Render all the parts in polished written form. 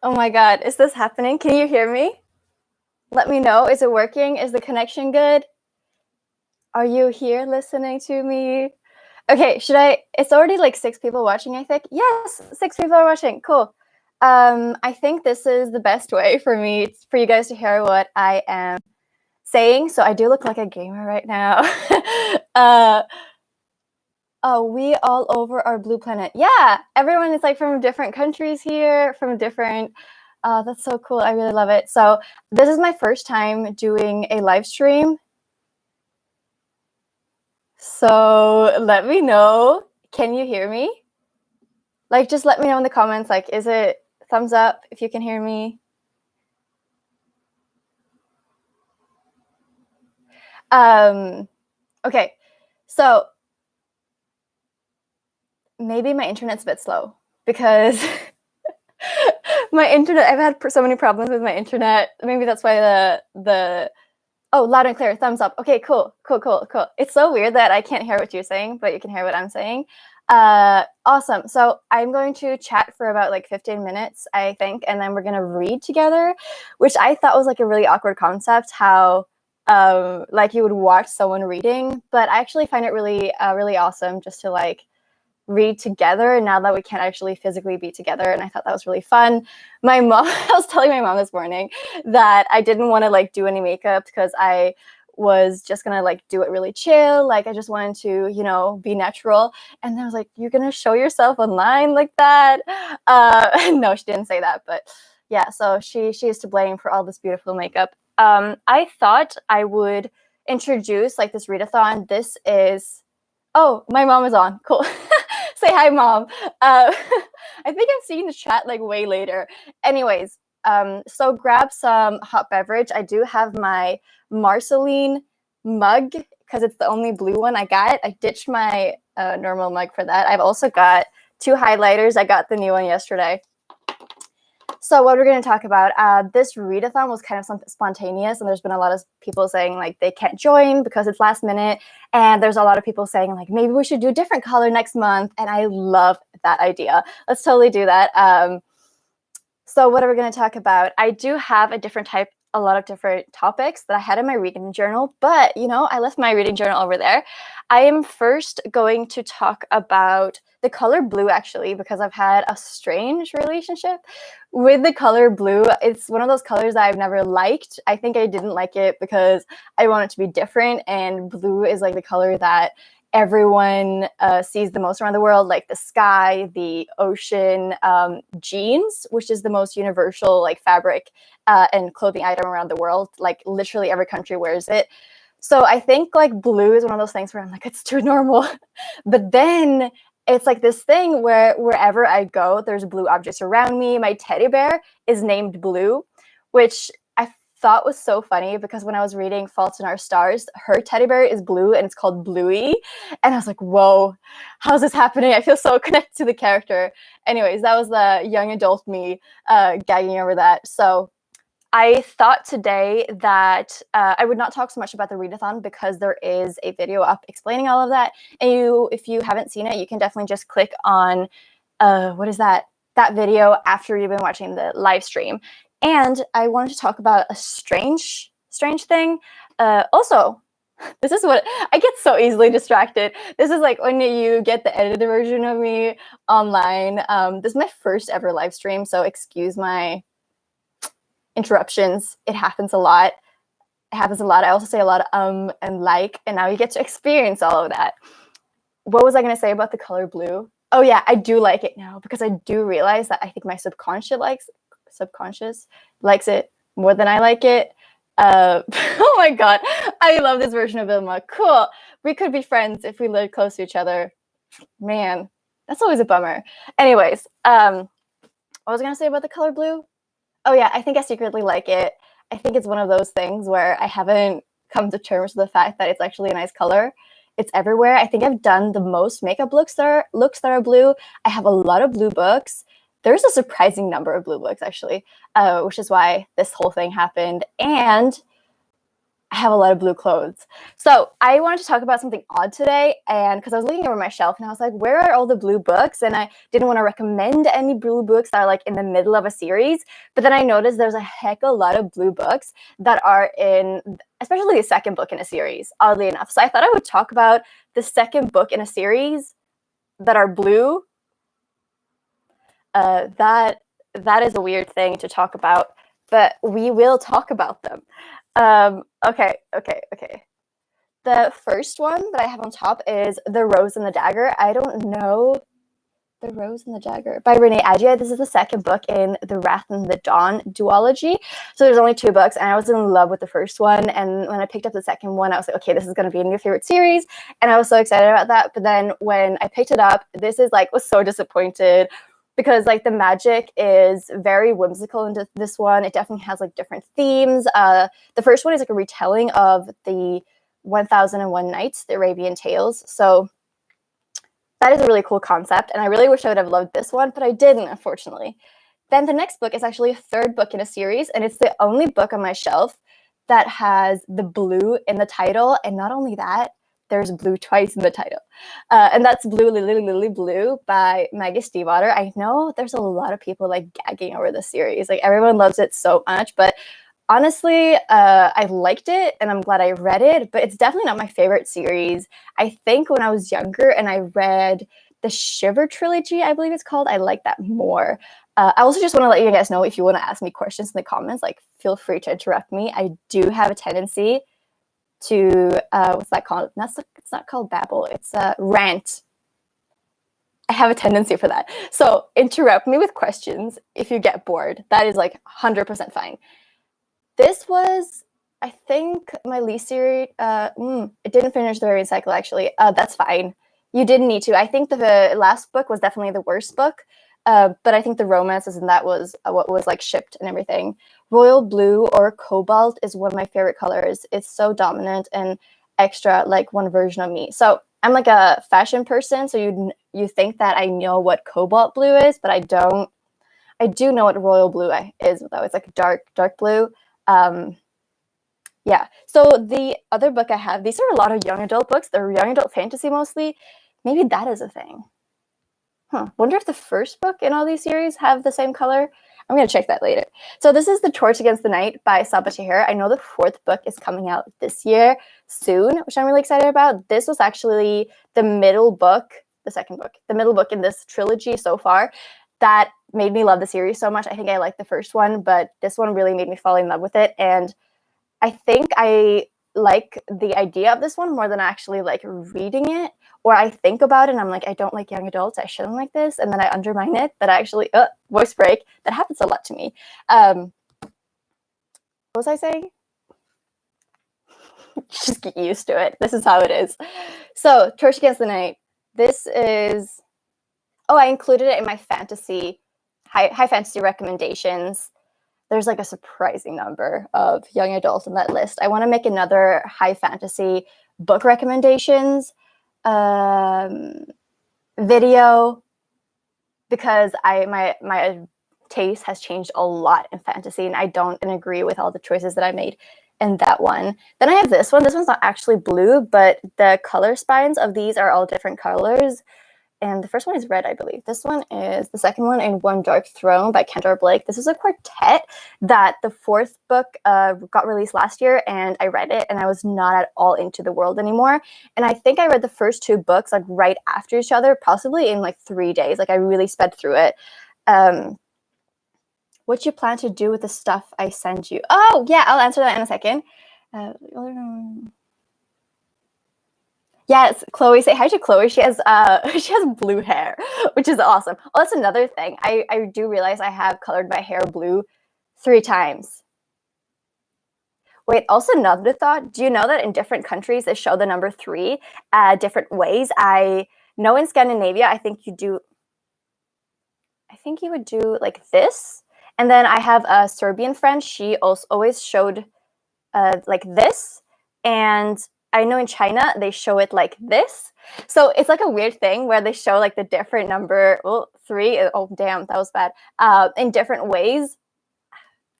Oh my God, is this happening? Can you hear me? Let me know. Is it working? Is the connection good? Are you here listening to me? Okay, it's already like 6 people watching, I think. Yes, 6 people are watching. Cool. I think this is the best way for you guys to hear what I am saying. So I do look like a gamer right now. Oh, we all over our blue planet. Yeah, everyone is like from different countries here, from different. That's so cool. I really love it. So this is my first time doing a live stream. So let me know. Can you hear me? Like, just let me know in the comments. Like, is it thumbs up if you can hear me? Okay. So maybe my internet's a bit slow because my internet, I've had so many problems with my internet. Maybe that's why oh, loud and clear, thumbs up. Okay, cool. It's so weird that I can't hear what you're saying, but you can hear what I'm saying. Awesome. So I'm going to chat for about like 15 minutes, I think, and then we're going to read together, which I thought was like a really awkward concept, how like you would watch someone reading, but I actually find it really, really awesome just to like read together now that we can't actually physically be together, and I thought that was really fun. My mom, I was telling my mom this morning that I didn't want to like do any makeup because I was just gonna like do it really chill, like I just wanted to, you know, be natural. And I was like, you're gonna show yourself online like that? No, she didn't say that, but yeah, so she is to blame for all this beautiful makeup. I thought I would introduce like this readathon. This is, oh, my mom is on, cool. Say hi, Mom. I think I'm seeing the chat like way later. Anyways, so grab some hot beverage. I do have my Marceline mug because it's the only blue one I got. I ditched my normal mug for that. I've also got 2 highlighters. I got the new one yesterday. So what we're going to talk about, this readathon was kind of something spontaneous, and there's been a lot of people saying like they can't join because it's last minute, and there's a lot of people saying like maybe we should do a different color next month, and I love that idea. Let's totally do that. So what are we going to talk about? I do have a lot of different topics that I had in my reading journal, but you know, I left my reading journal over there. I am first going to talk about the color blue, actually, because I've had a strange relationship with the color blue. It's one of those colors that I've never liked. I think I didn't like it because I want it to be different, and blue is like the color that everyone sees the most around the world, like the sky, the ocean, jeans, which is the most universal like fabric and clothing item around the world. Like literally every country wears it. So I think like blue is one of those things where I'm like, it's too normal. But then it's like this thing where wherever I go, there's blue objects around me. My teddy bear is named Blue, which I thought was so funny because when I was reading Fault in Our Stars, her teddy bear is blue and it's called Bluey. And I was like, whoa, how's this happening? I feel so connected to the character. Anyways, that was the young adult me gagging over that. So I thought today that I would not talk so much about the readathon because there is a video up explaining all of that. And if you haven't seen it, you can definitely just click on, what is that video after you've been watching the live stream. And I wanted to talk about a strange thing. Also, this is what I get so easily distracted. This is like when you get the edited version of me online. This is my first ever live stream, so excuse my interruptions. It happens a lot. I also say a lot of and like, and now you get to experience all of that. What was I going to say about the color blue? Oh yeah, I do like it now because I do realize that I think my subconscious likes it more than I like it. Oh my God, I love this version of Vilma. Cool. We could be friends if we lived close to each other. Man, that's always a bummer. Anyways, what was I going to say about the color blue? Oh yeah, I think I secretly like it. I think it's one of those things where I haven't come to terms with the fact that it's actually a nice color. It's everywhere. I think I've done the most makeup looks that are blue. I have a lot of blue books. There's a surprising number of blue books, actually, which is why this whole thing happened. And I have a lot of blue clothes. So I wanted to talk about something odd today, and because I was looking over my shelf and I was like, where are all the blue books? And I didn't want to recommend any blue books that are like in the middle of a series, but then I noticed there's a heck of a lot of blue books that are in, especially the second book in a series, oddly enough. So I thought I would talk about the second book in a series that are blue. That is a weird thing to talk about, but we will talk about them. Okay. The first one that I have on top is The Rose and the Dagger. I don't know. The Rose and the Dagger by Readathon. This is the second book in the Wrath and the Dawn duology. So there's only 2 books, and I was in love with the first one. And when I picked up the second one, I was like, okay, this is going to be a new favorite series. And I was so excited about that. But then when I picked it up, this is like, was so disappointed because like the magic is very whimsical into this one. It definitely has like different themes. The first one is like a retelling of the 1001 Nights, the Arabian Tales. So that is a really cool concept, and I really wish I would have loved this one, but I didn't, unfortunately. Then the next book is actually a 3rd book in a series, and it's the only book on my shelf that has the blue in the title, and not only that, there's blue twice in the title. And that's Blue, Lily, Blue by Maggie Stiefvater. I know there's a lot of people like gagging over this series. Like everyone loves it so much, but honestly, I liked it and I'm glad I read it, but it's definitely not my favorite series. I think when I was younger and I read the Shiver trilogy, I believe it's called, I like that more. I also just want to let you guys know, if you want to ask me questions in the comments, like feel free to interrupt me. I do have a tendency to, what's that called? It's not called babble, it's rant. I have a tendency for that. So interrupt me with questions if you get bored. That is like 100% fine. This was, I think, my least series. It didn't finish the variant cycle, actually. That's fine. You didn't need to. I think the last book was definitely the worst book, but I think the romances in that was what was like shipped and everything. Royal blue or cobalt is one of my favorite colors. It's so dominant and extra, like one version of me. So I'm like a fashion person, so you think that I know what cobalt blue is, but I don't. I do know what royal blue is, though. It's like dark blue. Yeah. So the other book I have, these are a lot of young adult books. They're young adult fantasy mostly. Maybe that is a thing. Wonder if the first book in all these series have the same color. I'm going to check that later. So this is The Torch Against the Night by Sabaa Tahir. I know the 4th book is coming out this year soon, which I'm really excited about. This was actually the middle book, the second book, the middle book in this trilogy so far that made me love the series so much. I think I liked the first one, but this one really made me fall in love with it. And I think I like the idea of this one more than actually like reading it, or I think about it and I'm like, I don't like young adults, I shouldn't like this, and then I undermine it, but I actually, voice break, that happens a lot to me. What was I saying? Just get used to it. This is how it is. So, Torch Against the Night. This is, I included it in my fantasy, high fantasy recommendations. There's like a surprising number of young adults on that list. I want to make another high fantasy book recommendations video because my taste has changed a lot in fantasy, and I don't agree with all the choices that I made in that one. Then I have this one. This one's not actually blue, but the color spines of these are all different colors. And the first one is red, I believe. This one is the second one in One Dark Throne by Kendall Blake. This is a quartet that the 4th book got released last year, and I read it, and I was not at all into the world anymore. And I think I read the first 2 books like right after each other, possibly in like 3 days. Like I really sped through it. What you plan to do with the stuff I send you? Oh, yeah, I'll answer that in a second. Yes, Chloe. Say hi to Chloe. She has blue hair, which is awesome. Oh, that's another thing. I do realize I have colored my hair blue 3 times. Wait, also another thought. Do you know that in different countries they show the number 3 different ways? I know in Scandinavia, I think you would do like this. And then I have a Serbian friend. She also always showed like this. And I know in China, they show it like this. So it's like a weird thing where they show like the different number, 3. Oh, damn, that was bad. In different ways.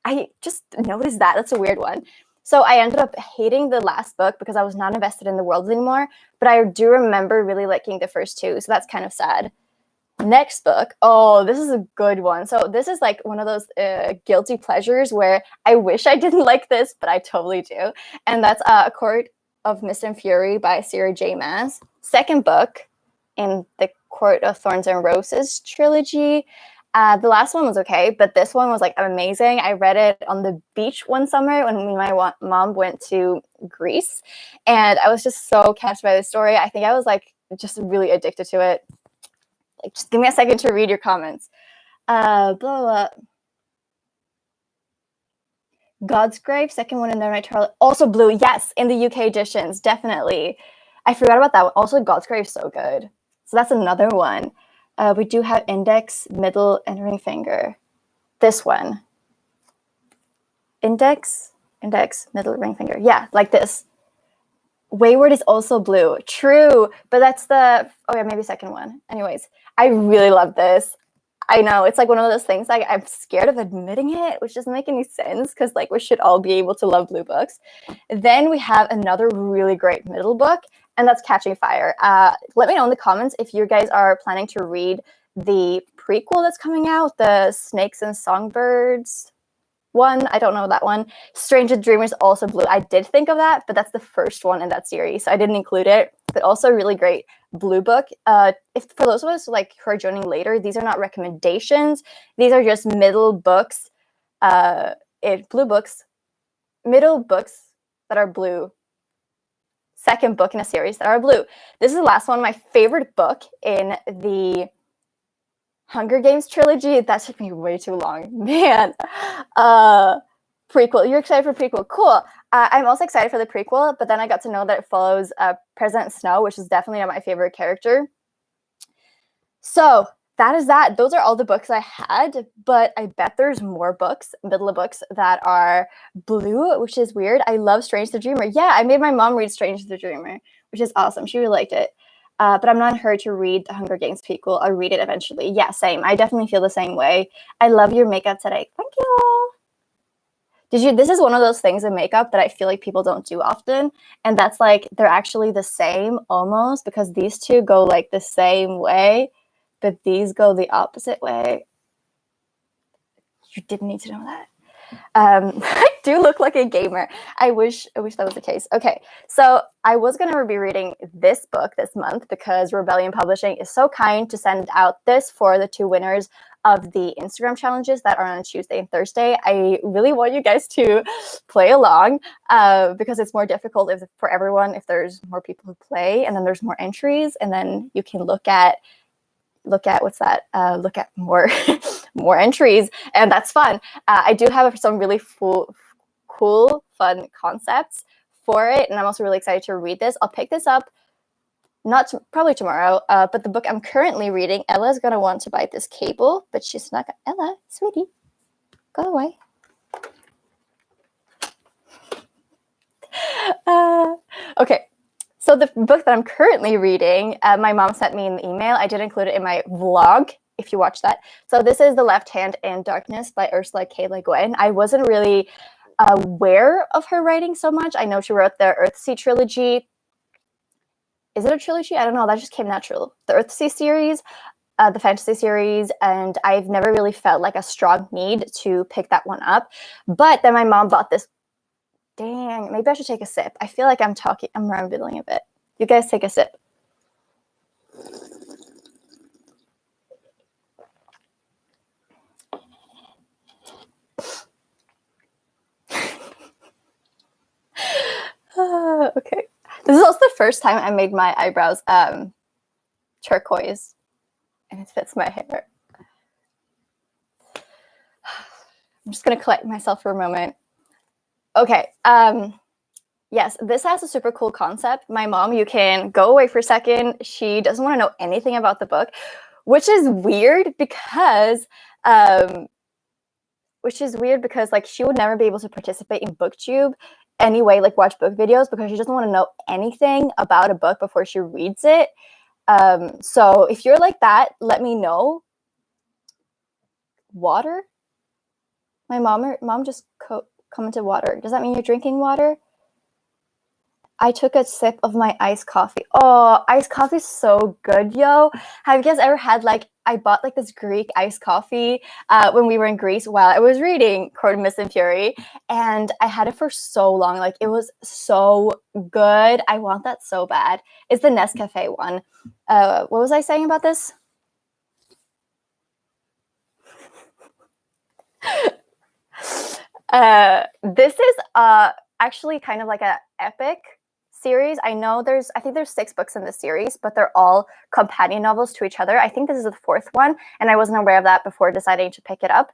I just noticed that. That's a weird one. So I ended up hating the last book because I was not invested in the world anymore, but I do remember really liking the first two, so that's kind of sad. Next book. Oh, this is a good one. So this is like one of those guilty pleasures where I wish I didn't like this, but I totally do. And that's A Court of Mist and Fury by Sarah J. Maas. Second book in the Court of Thorns and Roses trilogy. The last one was okay, but this one was like amazing. I read it on the beach one summer when me and my mom went to Greece, and I was just so catched by the story. I think I was like just really addicted to it. Like, just give me a second to read your comments. Blah, blah. God's Grave, second one in the Night Charlotte. Also blue, yes, in the UK editions, definitely. I forgot about that one. Also, God's Grave, so good. So that's another one. We do have Index, Middle, and Ring Finger. This one. Index, Middle, Ring Finger. Yeah, like this. Wayward is also blue. True, but that's the, oh yeah, maybe second one. Anyways, I really love this. I know, it's like one of those things, like I'm scared of admitting it, which doesn't make any sense because like we should all be able to love blue books. Then we have another really great middle book, and that's Catching Fire. Let me know in the comments if you guys are planning to read the prequel that's coming out, the Snakes and Songbirds one. I don't know that one. Strange Dreamers, also blue. I did think of that, but that's the first one in that series, so I didn't include it. But also really great blue book. If for those of us like who are joining later, these are not recommendations. These are just middle books. Blue books, middle books that are blue. Second book in a series that are blue. This is the last one. My favorite book in the Hunger Games trilogy. That took me way too long, man. Prequel. You're excited for prequel? Cool. I'm also excited for the prequel, but then I got to know that it follows President Snow, which is definitely not my favorite character. So that is that. Those are all the books I had, but I bet there's more books, middle of books, that are blue, which is weird. I love Strange the Dreamer. Yeah, I made my mom read Strange the Dreamer, which is awesome. She really liked it. But I'm not in a hurry to read the Hunger Games prequel. I'll read it eventually. Yeah, same. I definitely feel the same way. I love your makeup today. Thank you. This is one of those things in makeup that I feel like people don't do often. And that's like, they're actually the same almost, because these two go like the same way, but these go the opposite way. You didn't need to know that. I do look like a gamer. I wish that was the case. Okay, so I was going to be reading this book this month because Rebellion Publishing is so kind to send out this for the 2 winners of the Instagram challenges that are on Tuesday and Thursday. I really want you guys to play along because it's more difficult for everyone if there's more people who play, and then there's more entries, and then you can look at what's that? Look at more more entries, and that's fun. I do have some really cool, fun concepts for it, and I'm also really excited to read this. I'll pick this up probably tomorrow, but the book I'm currently reading, Ella's gonna want to bite this cable, but she's not gonna. Ella, sweetie, go away. Okay. So the book that I'm currently reading, my mom sent me an email. I did include it in my vlog, if you watch that. So this is The Left Hand in Darkness by Ursula K. Le Guin. I wasn't really aware of her writing so much. I know she wrote the Earthsea trilogy. Is it a trilogy? I don't know. That just came natural. The Earthsea series, the fantasy series, and I've never really felt like a strong need to pick that one up. But then my mom bought this. Dang, maybe I should take a sip. I feel like I'm rambling a bit. You guys take a sip. Okay. This is also the first time I made my eyebrows turquoise, and it fits my hair. I'm just going to collect myself for a moment. Okay. Yes, this has a super cool concept. My mom, you can go away for a second. She doesn't want to know anything about the book, which is weird because like she would never be able to participate in BookTube anyway, like watch book videos, because she doesn't want to know anything about a book before she reads it. So if you're like that, let me know. Water? My mom just commented water. Does that mean you're drinking water? I took a sip of my iced coffee. Oh, iced coffee is so good, yo. Have you guys ever had, like, I bought, like, this Greek iced coffee when we were in Greece while I was reading Court of Mist and Fury, and I had it for so long. Like, it was so good. I want that so bad. It's the Nescafe one. What was I saying about this? This is actually kind of like an epic series. I think there's 6 books in this series, but they're all companion novels to each other. I think this is the 4th one, and I wasn't aware of that before deciding to pick it up.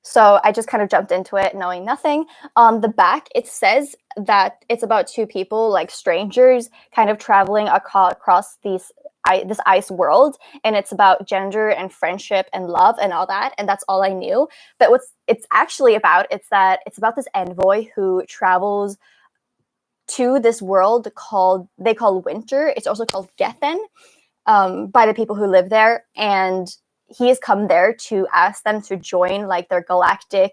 So I just kind of jumped into it knowing nothing. On the back, it says that it's about 2 people, like strangers, kind of traveling across this ice world, and it's about gender and friendship and love and all that, and that's all I knew. But what it's actually about, it's about this envoy who travels to this world they call Winter. It's also called Gethen by the people who live there, and he has come there to ask them to join, like, their galactic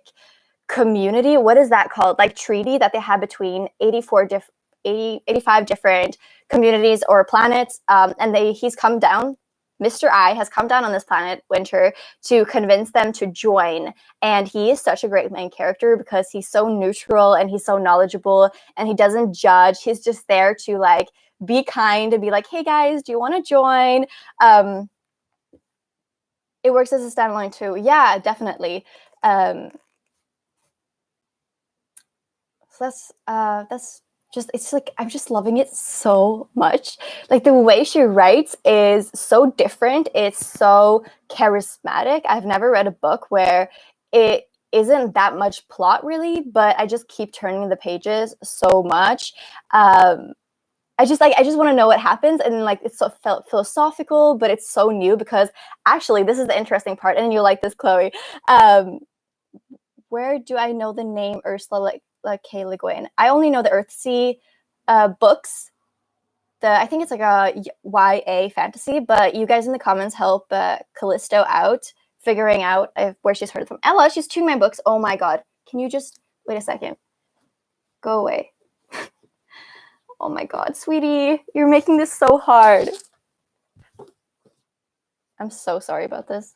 community. What is that called? Like, treaty that they have between 85 different communities or planets, and he's come down. Mr. I has come down on this planet, Winter, to convince them to join. And he is such a great main character because he's so neutral and he's so knowledgeable and he doesn't judge. He's just there to, like, be kind and be like, hey guys, do you want to join? It works as a standalone too. Yeah, definitely. So that's just, it's like, I'm just loving it so much. Like, the way she writes is so different. It's so charismatic. I've never read a book where it isn't that much plot really, but I just keep turning the pages so much. I just want to know what happens, and, like, it's so philosophical, but it's so new because actually this is the interesting part, and you'll like this, Chloe. Where do I know the name Ursula K. Le Guin? I only know the Earthsea books. I think it's like a YA fantasy, but you guys in the comments help Callisto out figuring out where she's heard it from. Ella, she's chewing my books. Oh my god. Can you just wait a second? Go away. Oh my god, sweetie, you're making this so hard. I'm so sorry about this.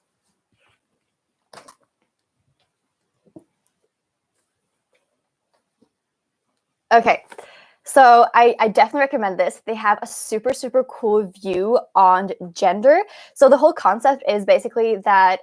Okay, so I definitely recommend this. They have a super, super cool view on gender. So the whole concept is basically that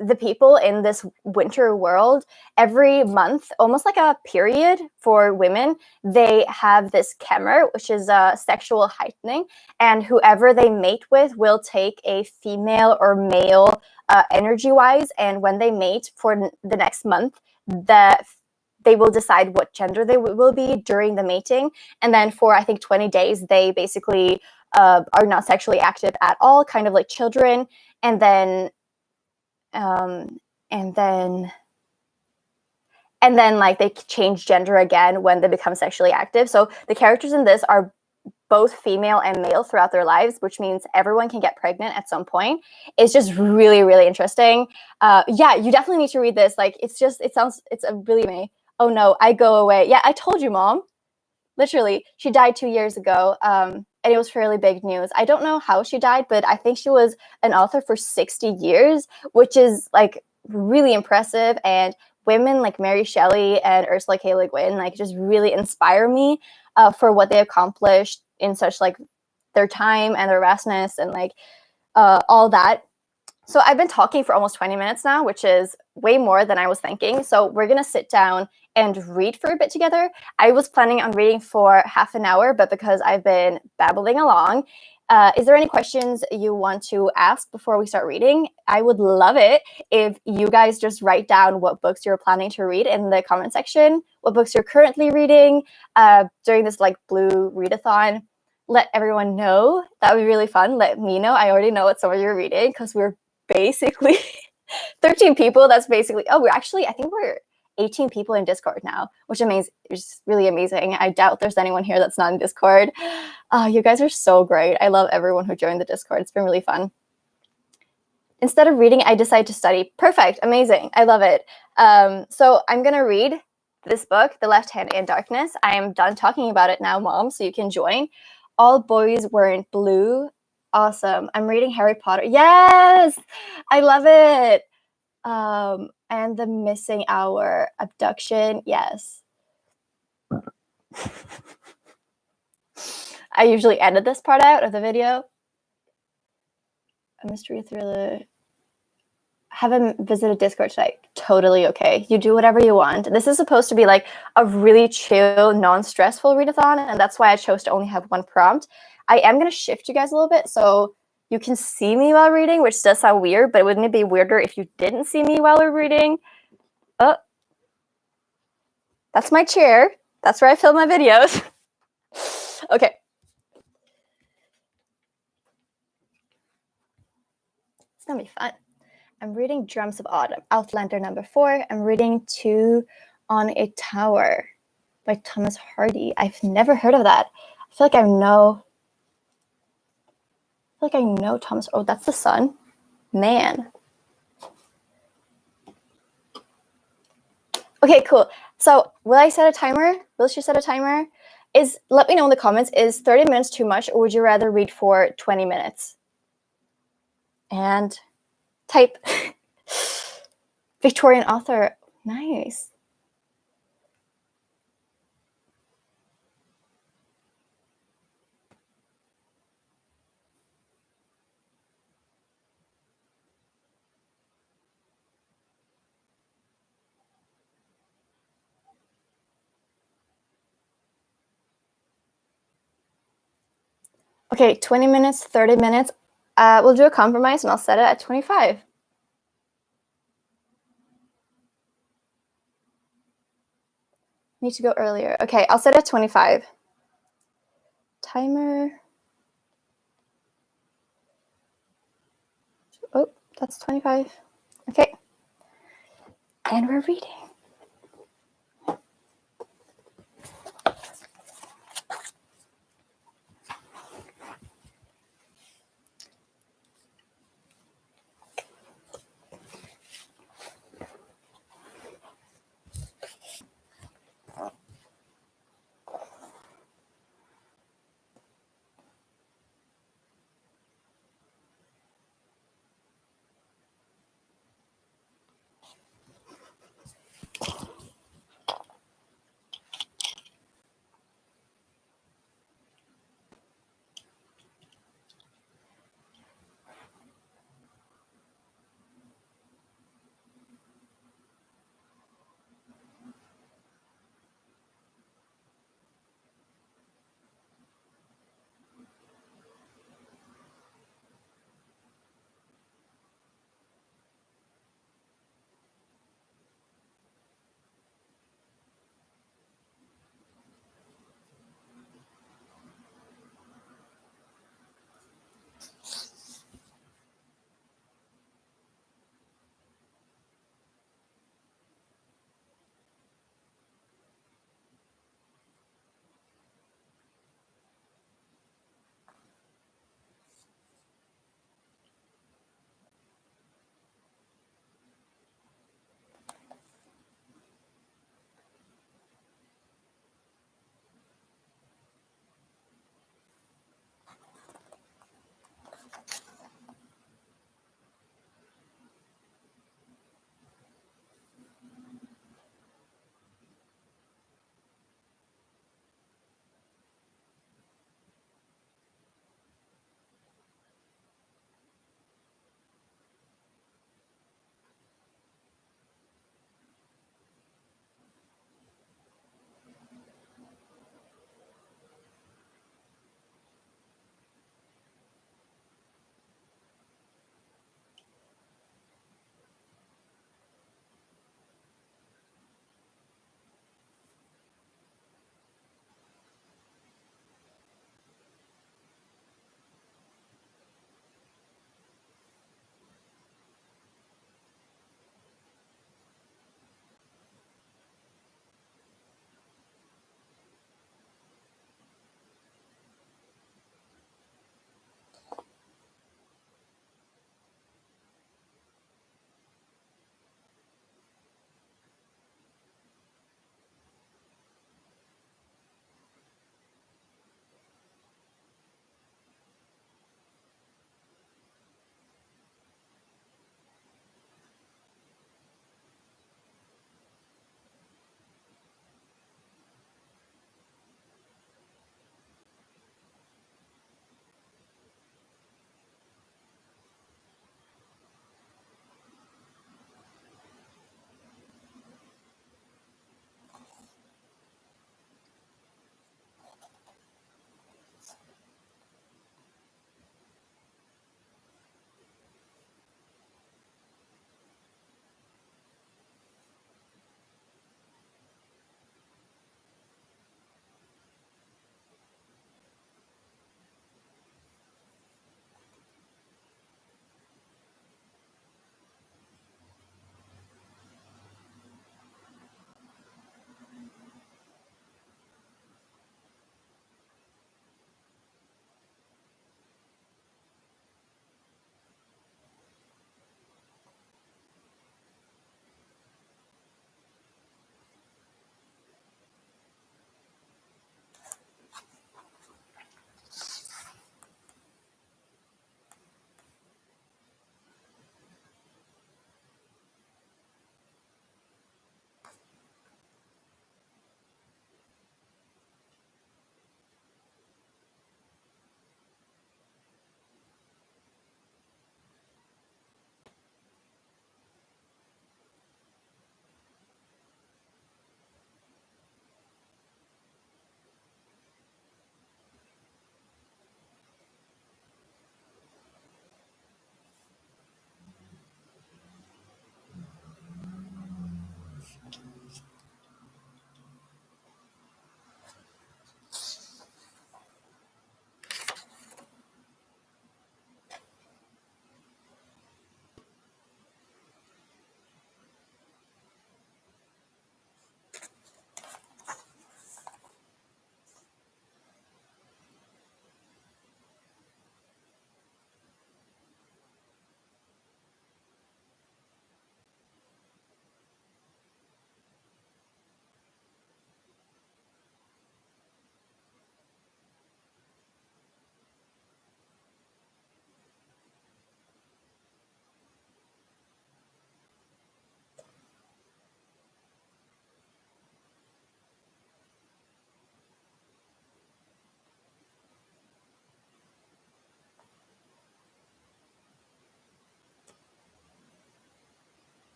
the people in this winter world, every month, almost like a period for women, they have this Kemmer, which is a sexual heightening, and whoever they mate with will take a female or male energy-wise, and when they mate for the next month, they will decide what gender they will be during the mating, and then for, I think, 20 days, they basically are not sexually active at all, kind of like children, and then like they change gender again when they become sexually active. So the characters in this are both female and male throughout their lives, which means everyone can get pregnant at some point. It's just really, really interesting. Yeah, you definitely need to read this. Like, it's a really me. Oh no, I go away. Yeah, I told you, Mom. Literally, she died 2 years ago. And it was fairly big news. I don't know how she died, but I think she was an author for 60 years, which is, like, really impressive. And women like Mary Shelley and Ursula K. Le Guin, like, just really inspire me for what they accomplished in such, like, their time and their vastness and, like, all that. So I've been talking for almost 20 minutes now, which is way more than I was thinking. So we're going to sit down and read for a bit together. I was planning on reading for half an hour, but because I've been babbling along, is there any questions you want to ask before we start reading? I would love it if you guys just write down what books you're planning to read in the comment section, what books you're currently reading during this, like, blue readathon. Let everyone know. That would be really fun. Let me know. I already know what some of you are reading because we're basically 13 people. That's basically, I think we're 18 people in Discord now, which is really amazing. I doubt there's anyone here that's not in Discord. You guys are so great. I love everyone who joined the Discord. It's been really fun. Instead of reading, I decide to study. Perfect. Amazing. I love it. So I'm going to read this book, The Left Hand in Darkness. I am done talking about it now, Mom, so you can join. All Boys Weren't Blue. Awesome. I'm reading Harry Potter. Yes! I love it. And The Missing Hour. Abduction. Yes. I usually edit this part out of the video. A mystery thriller. Haven't visited Discord tonight. Totally okay. You do whatever you want. This is supposed to be like a really chill, non-stressful readathon, and that's why I chose to only have one prompt. I am going to shift you guys a little bit so you can see me while reading, which does sound weird, but wouldn't it be weirder if you didn't see me while we're reading? Oh, that's my chair. That's where I film my videos. Okay. It's going to be fun. I'm reading Drums of Autumn, Outlander number 4. I'm reading 2 on a Tower by Thomas Hardy. I've never heard of that. I feel like I know Thomas. Oh, that's the sun. Man. Okay, cool. So will I set a timer? Will she set a timer? Let me know in the comments, is 30 minutes too much, or would you rather read for 20 minutes? And type. Victorian author. Nice. Okay, 20 minutes, 30 minutes. We'll do a compromise and I'll set it at 25. Need to go earlier. Okay, I'll set it at 25. Timer. Oh, that's 25. Okay. And we're reading.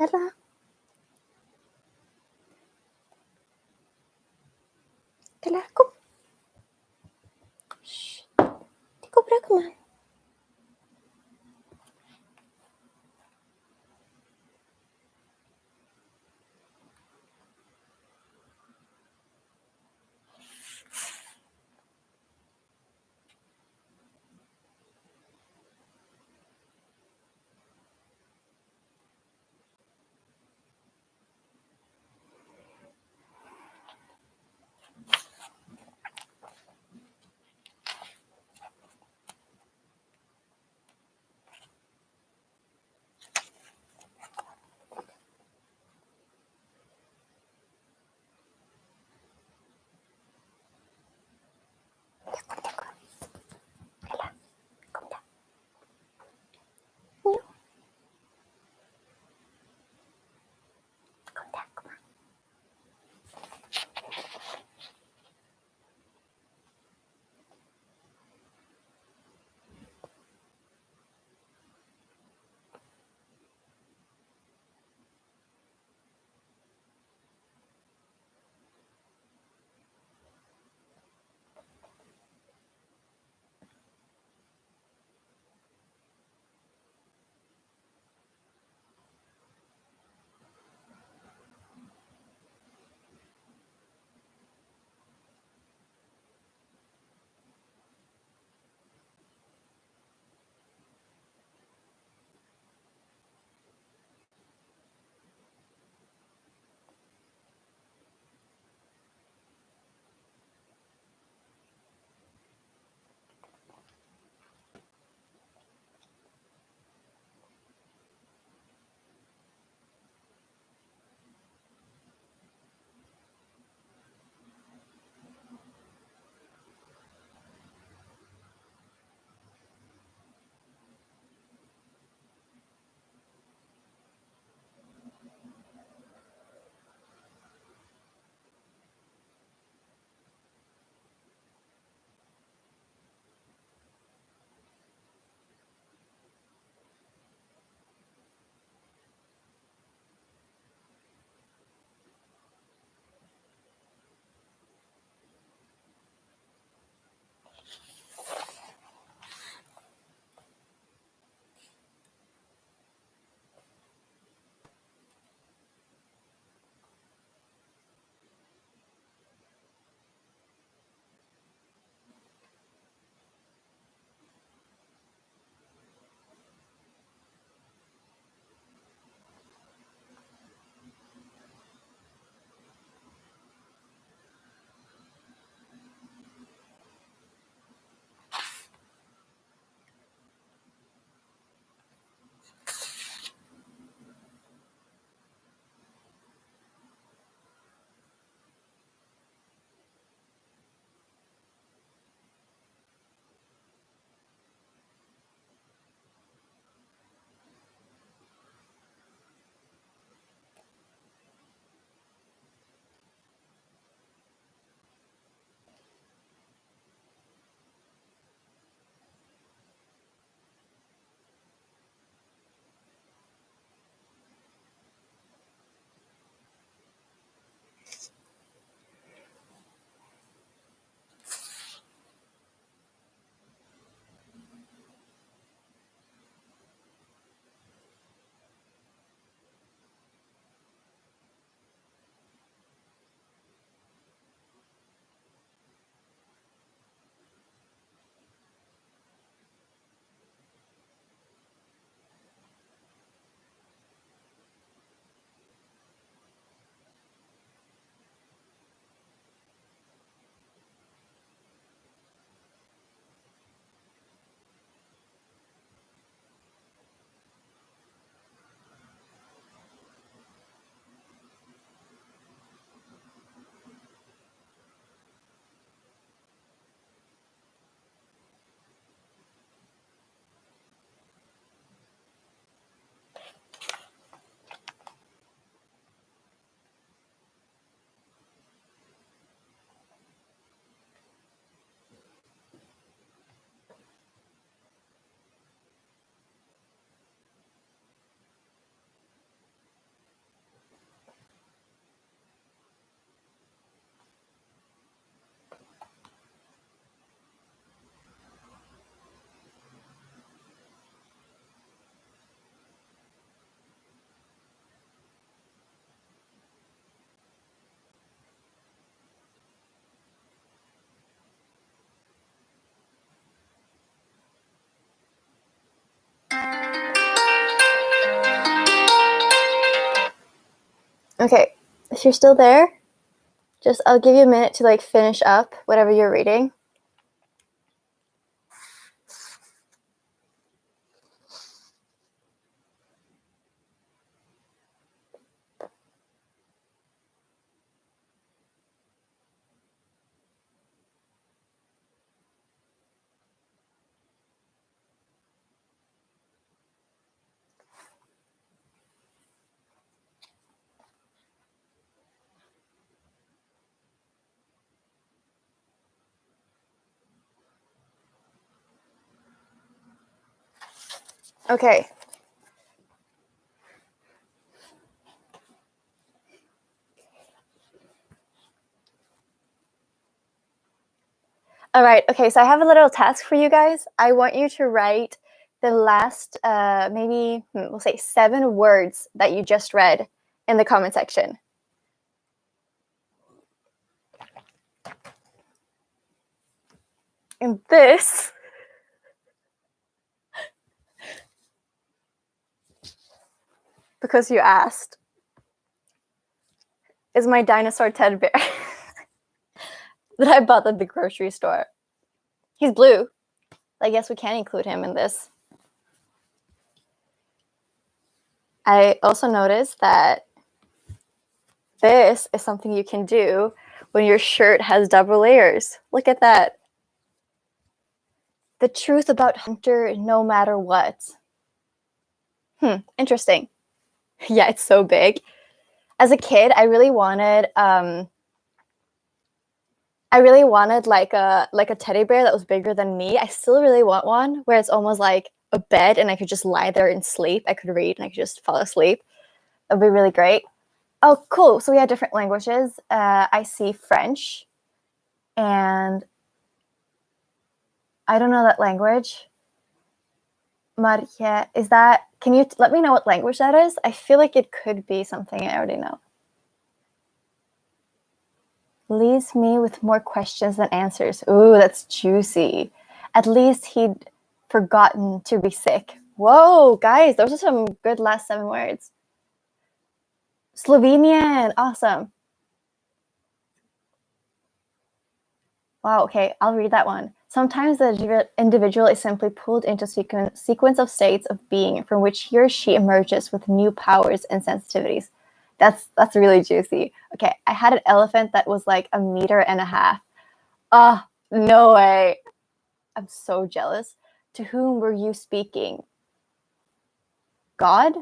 Ella? Ella, kom. Shh. Det går bra, kom an. Okay, if you're still there, I'll give you a minute to like finish up whatever you're reading. Okay. All right. Okay, so I have a little task for you guys. I want you to write the last, maybe we'll say 7 words that you just read in the comment section. And this because you asked, is my dinosaur teddy bear that I bought at the grocery store. He's blue. I guess we can include him in this. I also noticed that this is something you can do when your shirt has double layers. Look at that. The truth about Hunter no matter what. Interesting. Yeah, it's so big. As a kid, I really wanted like a teddy bear that was bigger than me. I still really want one where it's almost like a bed and I could just lie there and sleep. I could read and I could just fall asleep. It would be really great. Oh, cool. So we have different languages. I see French and I don't know that language. Maria, is that, can you let me know what language that is? I feel like it could be something I already know. Leaves me with more questions than answers. Ooh, that's juicy. At least he'd forgotten to be sick. Whoa, guys, those are some good last 7 words. Slovenian, awesome. Wow, okay, I'll read that one. Sometimes the individual is simply pulled into a sequence of states of being from which he or she emerges with new powers and sensitivities. That's really juicy. Okay, I had an elephant that was like 1.5 meters. Ah, no way. I'm so jealous. To whom were you speaking? God?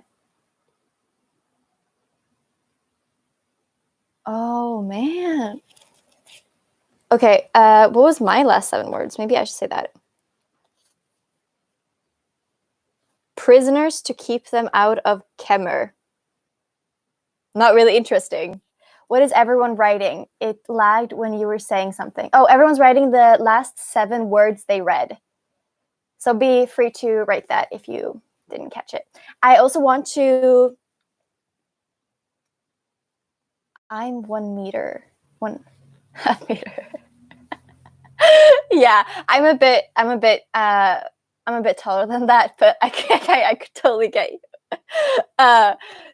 Oh, man. Okay, what was my last 7 words? Maybe I should say that. Prisoners to keep them out of Kemmer. Not really interesting. What is everyone writing? It lagged when you were saying something. Oh, everyone's writing the last 7 words they read. So be free to write that if you didn't catch it. I also want to... I'm 1 meter. 1.5 meter. Yeah, I'm a bit taller than that, but I could totally get you.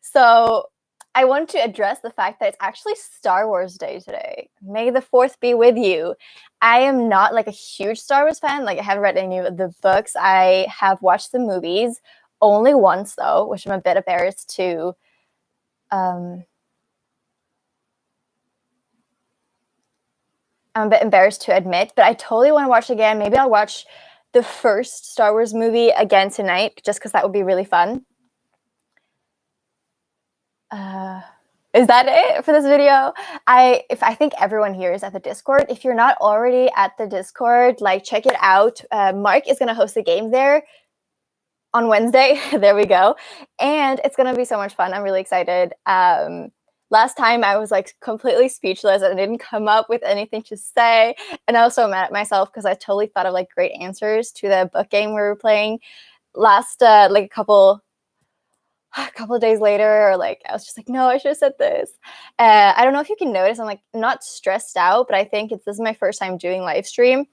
So I want to address the fact that it's actually Star Wars Day today. May the 4th be with you. I am not like a huge Star Wars fan. Like I haven't read any of the books. I have watched the movies only once though, which I'm a bit embarrassed to I'm a bit embarrassed to admit, but I totally want to watch it again. Maybe I'll watch the first Star Wars movie again tonight, just because that would be really fun. Is that it for this video? I think everyone here is at the Discord. If you're not already at the Discord, like check it out. Mark is going to host a game there on Wednesday. There we go. And it's going to be so much fun. I'm really excited. Last time I was like completely speechless and I didn't come up with anything to say. And I was so mad at myself because I totally thought of like great answers to the book game we were playing last like a couple of days later, or like I was just like, no, I should have said this. I don't know if you can notice I'm like not stressed out, but I think this is my first time doing live stream.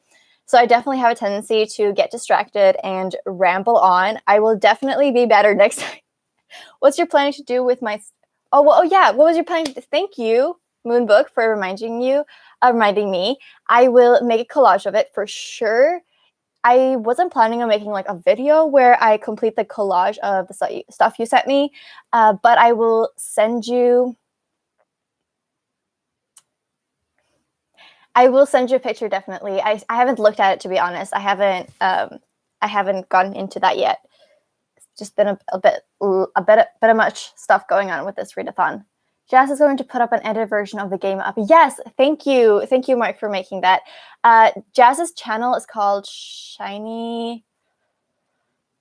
So I definitely have a tendency to get distracted and ramble on. I will definitely be better next time. What's your planning to do with my Oh, well, oh yeah. What was your plan? Thank you, Moonbook, for reminding me. I will make a collage of it for sure. I wasn't planning on making like a video where I complete the collage of the stuff you sent me, but I will send you. I will send you a picture definitely. I haven't looked at it, to be honest. I haven't gotten into that yet. It's just been a bit of much stuff going on with this readathon. Jazz is going to put up an edited version of the game up. Yes, thank you, Mark, for making that. Jazz's channel is called Shiny.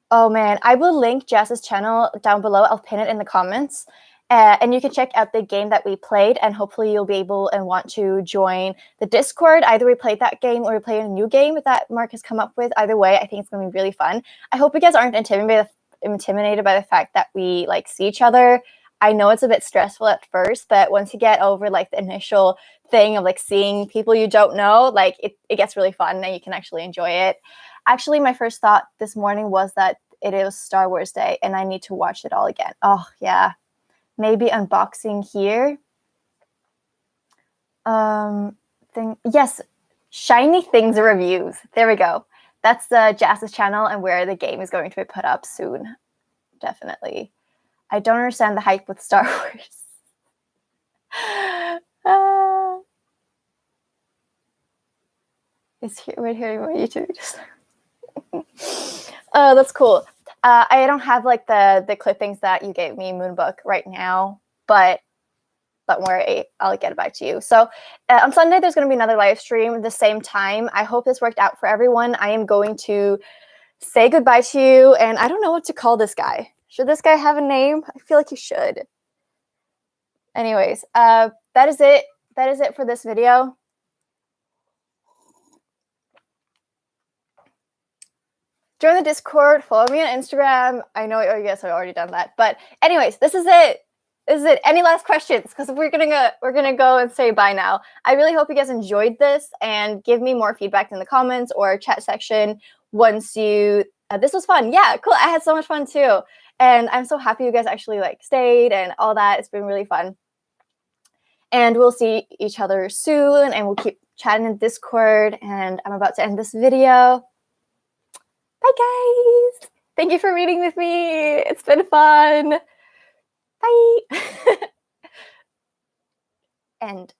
Oh man, I will link Jazz's channel down below. I'll pin it in the comments. And you can check out the game that we played, and hopefully you'll be able and want to join the Discord. Either we played that game or we played a new game that Mark has come up with. Either way, I think it's going to be really fun. I hope you guys aren't intimidated by the fact that we like see each other. I know it's a bit stressful at first, but once you get over like the initial thing of like seeing people you don't know, like it gets really fun and you can actually enjoy it. Actually, my first thought this morning was that it is Star Wars Day and I need to watch it all again. Oh yeah. Maybe unboxing here. Yes, Shiny Things reviews. There we go. That's Jazz's channel and where the game is going to be put up soon. Definitely. I don't understand the hype with Star Wars. It's here right here on my YouTube. That's cool. I don't have like the clippings that you gave me, Moonbook, right now, but don't worry, I'll get it back to you. So on Sunday, there's going to be another live stream at the same time. I hope this worked out for everyone. I am going to say goodbye to you, and I don't know what to call this guy. Should this guy have a name? I feel like he should. Anyways, that is it. That is it for this video. Join the Discord, follow me on Instagram. I know, oh yes, I've already done that. But anyways, this is it. This is it. Any last questions? Because we're gonna go and say bye now. I really hope you guys enjoyed this and give me more feedback in the comments or chat section once you. This was fun. Yeah, cool. I had so much fun too, and I'm so happy you guys actually like stayed and all that. It's been really fun. And we'll see each other soon, and we'll keep chatting in Discord. And I'm about to end this video. Bye, guys. Thank you for reading with me. It's been fun. Bye. End.